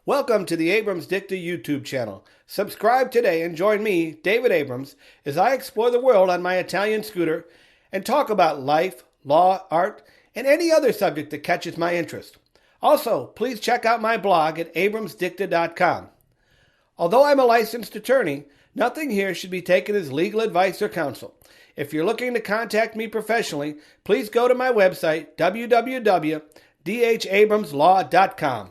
Welcome to the Abrams Dicta YouTube channel. Subscribe today and join me, David Abrams, as I explore the world on my Italian scooter and talk about life, law, art, and any other subject that catches my interest. Also, please check out my blog at abramsdicta.com. Although I'm a licensed attorney, nothing here should be taken as legal advice or counsel. If you're looking to contact me professionally, please go to my website, www.dhabramslaw.com.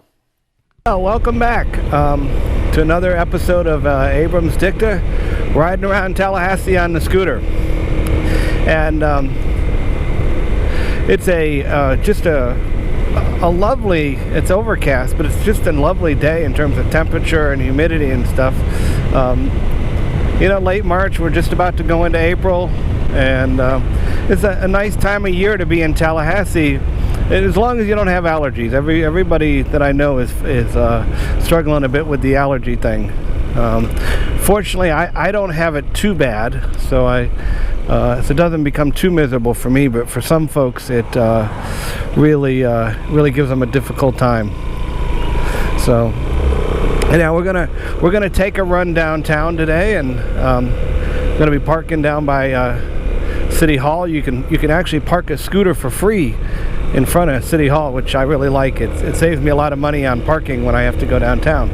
Welcome back to another episode of Abrams Dicta, riding around Tallahassee on the scooter. And it's just a lovely, it's overcast, but it's just a lovely day in terms of temperature and humidity and stuff. Late March, we're just about to go into April, and it's a nice time of year to be in Tallahassee, as long as you don't have allergies. Everybody that I know is struggling a bit with the allergy thing. Fortunately, I don't have it too bad, so it doesn't become too miserable for me. But for some folks, it really gives them a difficult time. So, anyhow, we're gonna take a run downtown today, and we're gonna be parking down by City Hall. You can actually park a scooter for free in front of City Hall, which I really like. It saves me a lot of money on parking when I have to go downtown.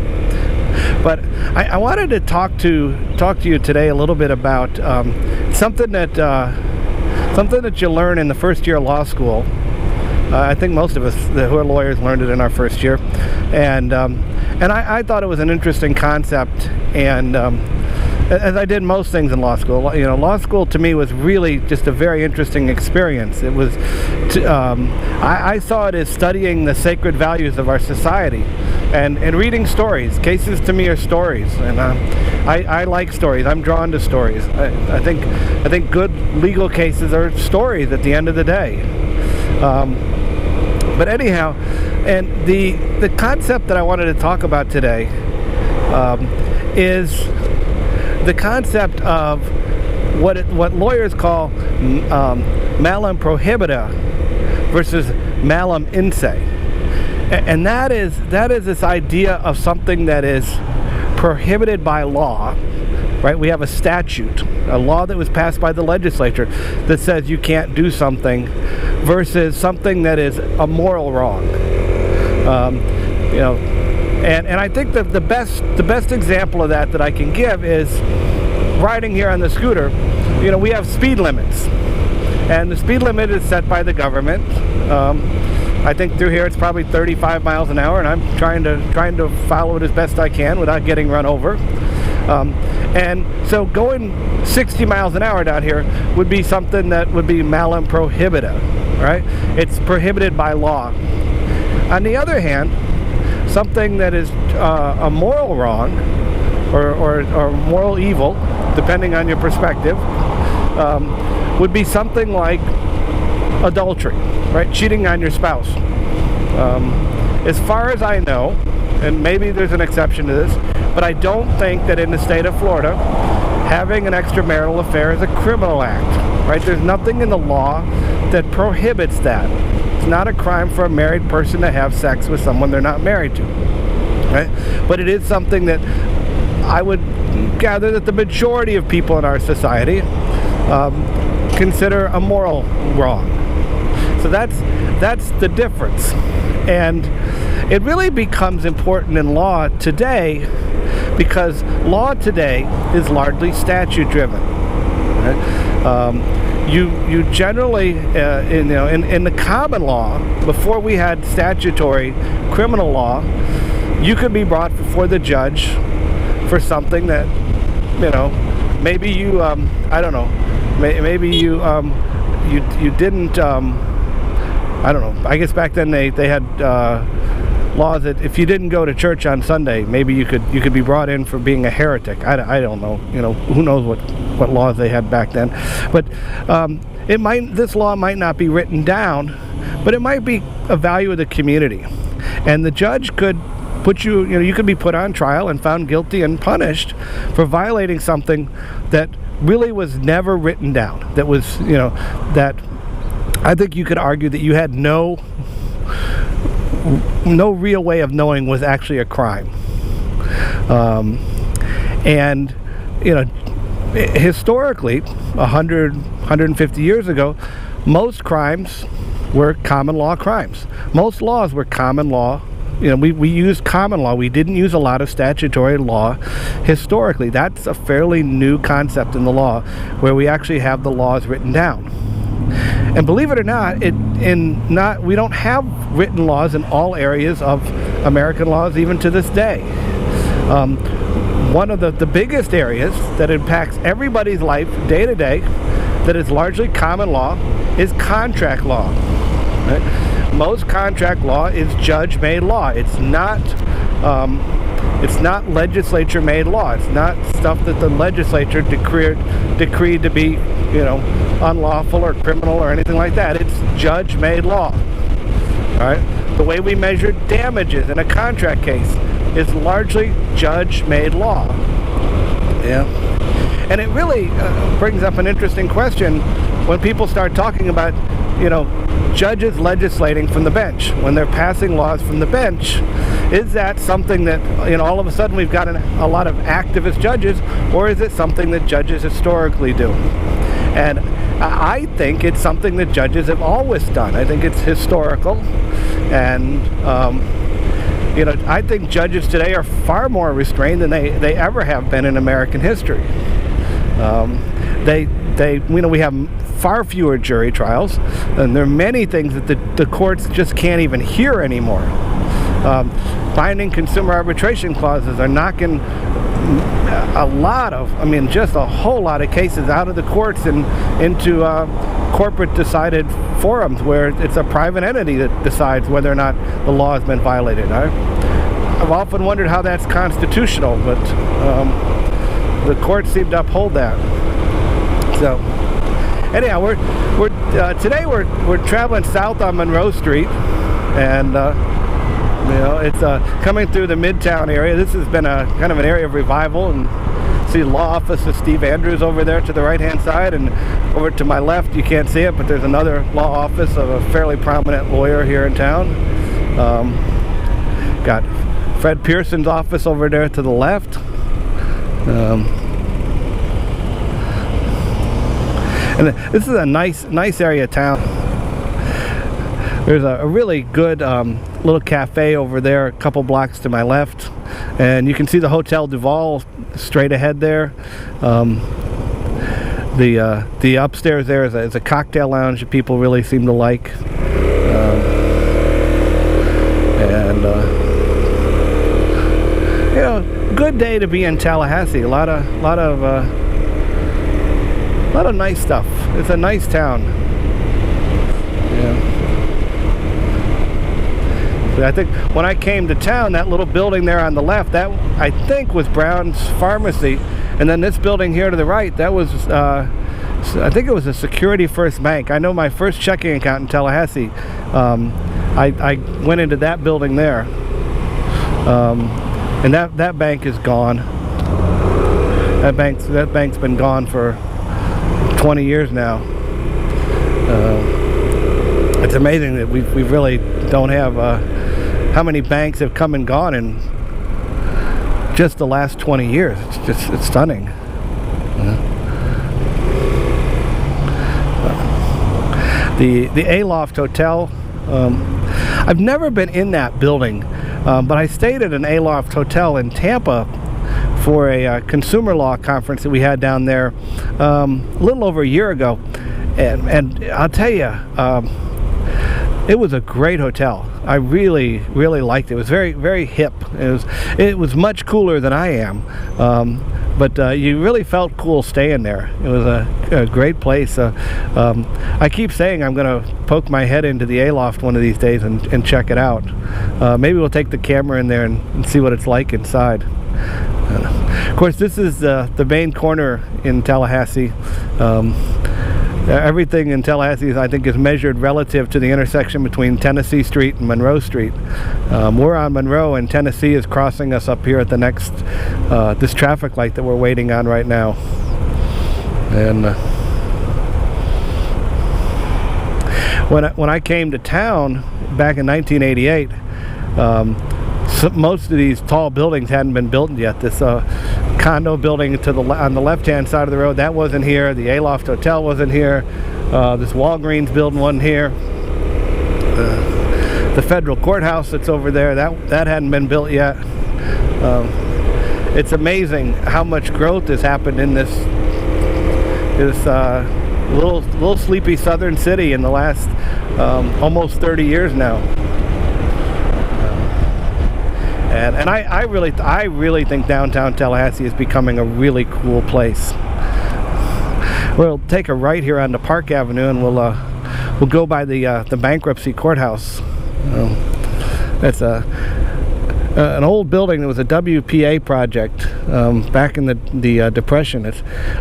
But I wanted to talk to you today a little bit about something that you learn in the first year of law school. I think most of us who are lawyers learned it in our first year, and I thought it was an interesting concept. And as I did most things in law school, law school to me was really just a very interesting experience. It was, I saw it as studying the sacred values of our society, and reading stories. Cases to me are stories, and I like stories. I'm drawn to stories. I think good legal cases are stories at the end of the day. But anyhow, and the concept that I wanted to talk about today is the concept of what lawyers call malum prohibita versus malum inse, and that is this idea of something that is prohibited by law. Right? We have a statute, a law that was passed by the legislature that says you can't do something, versus something that is a moral wrong. And I think that the best example of that I can give is riding here on the scooter. We have speed limits, and the speed limit is set by the government. I think through here it's probably 35 miles an hour, and I'm trying to follow it as best I can without getting run over. And so going 60 miles an hour down here would be something that would be malum prohibita, right? It's prohibited by law. On the other hand, something that is a moral wrong or moral evil, depending on your perspective, would be something like adultery, right? Cheating on your spouse. As far as I know, and maybe there's an exception to this, but I don't think that in the state of Florida, having an extramarital affair is a criminal act, right? There's nothing in the law that prohibits that. It's not a crime for a married person to have sex with someone they're not married to, right? But it is something that I would gather that the majority of people in our society consider a moral wrong. So that's the difference. And it really becomes important in law today because law today is largely statute driven. Right? You generally, in the common law, before we had statutory criminal law, you could be brought before the judge for something that, maybe you, I don't know, maybe you didn't, I don't know. I guess back then they had laws that if you didn't go to church on Sunday, maybe you could be brought in for being a heretic. I don't know. Who knows what laws they had back then. But this law might not be written down, but it might be a value of the community, and the judge could put you could be put on trial and found guilty and punished for violating something that really was never written down. That was that I think you could argue that you had no no real way of knowing was actually a crime. And historically, 150 years ago, most crimes were common law crimes. Most laws were common law. We used common law. We didn't use a lot of statutory law historically. That's a fairly new concept in the law, where we actually have the laws written down. And believe it or not, we don't have written laws in all areas of American laws even to this day. One of the biggest areas that impacts everybody's life day to day, that is largely common law, is contract law. Right? Most contract law is judge-made law. It's not legislature-made law. It's not stuff that the legislature decreed to be, unlawful or criminal or anything like that. It's judge-made law. All right? The way we measure damages in a contract case is largely judge-made law. Yeah. And it really brings up an interesting question when people start talking about, judges legislating from the bench, when they're passing laws from the bench. Is that something that, all of a sudden we've got a lot of activist judges, or is it something that judges historically do? And I think it's something that judges have always done. I think it's historical, and I think judges today are far more restrained than they ever have been in American history. We have far fewer jury trials, and there are many things that the courts just can't even hear anymore. Binding consumer arbitration clauses are knocking just a whole lot of cases out of the courts and into corporate decided forums where it's a private entity that decides whether or not the law has been violated. I've often wondered how that's constitutional, but the courts seem to uphold that. So anyhow, today we're traveling south on Monroe Street, and it's coming through the Midtown area. This has been a kind of an area of revival, and see the law office of Steve Andrews over there to the right-hand side, and over to my left, you can't see it, but there's another law office of a fairly prominent lawyer here in town. Got Fred Pearson's office over there to the left. And this is a nice area of town. There's a really good little cafe over there a couple blocks to my left, and you can see the Hotel Duval straight ahead there. The upstairs there is a cocktail lounge that people really seem to like, good day to be in Tallahassee. A lot of nice stuff. It's a nice town. I think when I came to town, that little building there on the left, that I think was Brown's Pharmacy, and then this building here to the right, that was I think it was a Security First Bank. I know my first checking account in Tallahassee, I went into that building there, and that bank is gone. That bank's been gone for 20 years now. It's amazing that we really don't have how many banks have come and gone in just the last 20 years. It's stunning. The Aloft Hotel, I've never been in that building, but I stayed at an Aloft Hotel in Tampa for a consumer law conference that we had down there a little over a year ago, and I'll tell you, it was a great hotel. I really liked it. It was very, very hip. It was much cooler than I am, but you really felt cool staying there. It was a great place. I keep saying I'm going to poke my head into the Aloft one of these days and check it out. Maybe we'll take the camera in there and see what it's like inside. Of course, this is the main corner in Tallahassee. Everything in Tallahassee, I think, is measured relative to the intersection between Tennessee Street and Monroe Street. We're on Monroe, and Tennessee is crossing us up here at the next this traffic light that we're waiting on right now. And when I came to town back in 1988, most of these tall buildings hadn't been built yet. This condo building on the left-hand side of the road, that wasn't here. The Aloft Hotel wasn't here. This Walgreens building wasn't here. The federal courthouse that's over there, that hadn't been built yet. It's amazing how much growth has happened in this little sleepy southern city in the last almost 30 years now. And I really think downtown Tallahassee is becoming a really cool place. We'll take a right here onto Park Avenue, and we'll go by the Bankruptcy Courthouse. That's an old building that was a WPA project back in the Depression.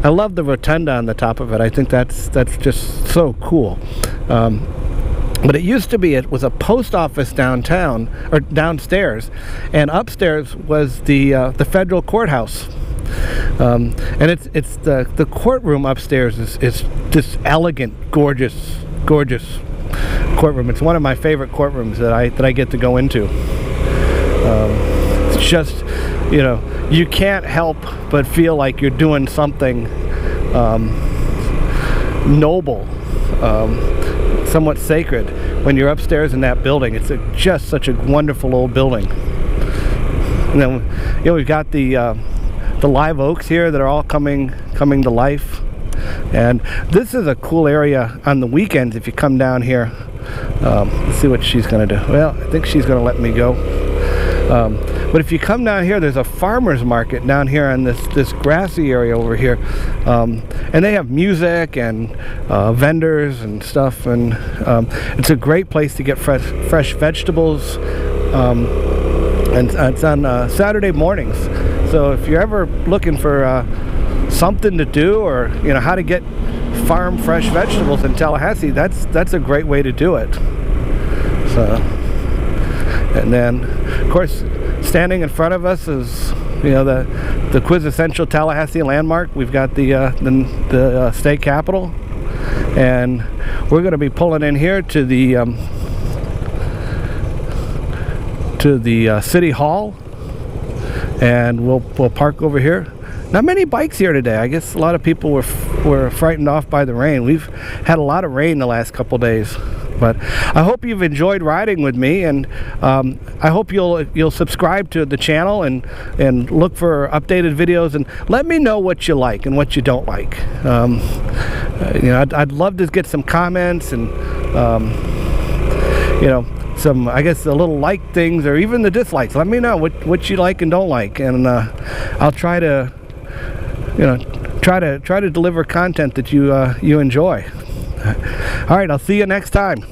I love the rotunda on the top of it. I think that's just so cool. But it used to be, it was a post office downtown, or downstairs, and upstairs was the federal courthouse. And it's the courtroom upstairs is this elegant, gorgeous courtroom. It's one of my favorite courtrooms that I get to go into. It's just, you can't help but feel like you're doing something noble, somewhat sacred when you're upstairs in that building. It's just such a wonderful old building. And then we've got the live oaks here that are all coming to life. And this is a cool area on the weekends if you come down here. Let's see what she's going to do. Well, I think she's going to let me go. But if you come down here, there's a farmer's market down here on this grassy area over here. And they have music and vendors and stuff. And it's a great place to get fresh vegetables. And it's on Saturday mornings. So if you're ever looking for something to do, or how to get farm fresh vegetables in Tallahassee, that's a great way to do it. So, and then of course standing in front of us is the quintessential Tallahassee landmark. We've got the state capitol, and we're going to be pulling in here to the city hall, and we'll park over here. Not many bikes here today. I guess a lot of people were frightened off by the rain. We've had a lot of rain the last couple days, but I hope you've enjoyed riding with me, and I hope you'll subscribe to the channel and look for updated videos, and let me know what you like and what you don't like. I'd love to get some comments and some, I guess, the little like things, or even the dislikes. Let me know what you like and don't like, and I'll try to deliver content that you enjoy. All right, I'll see you next time.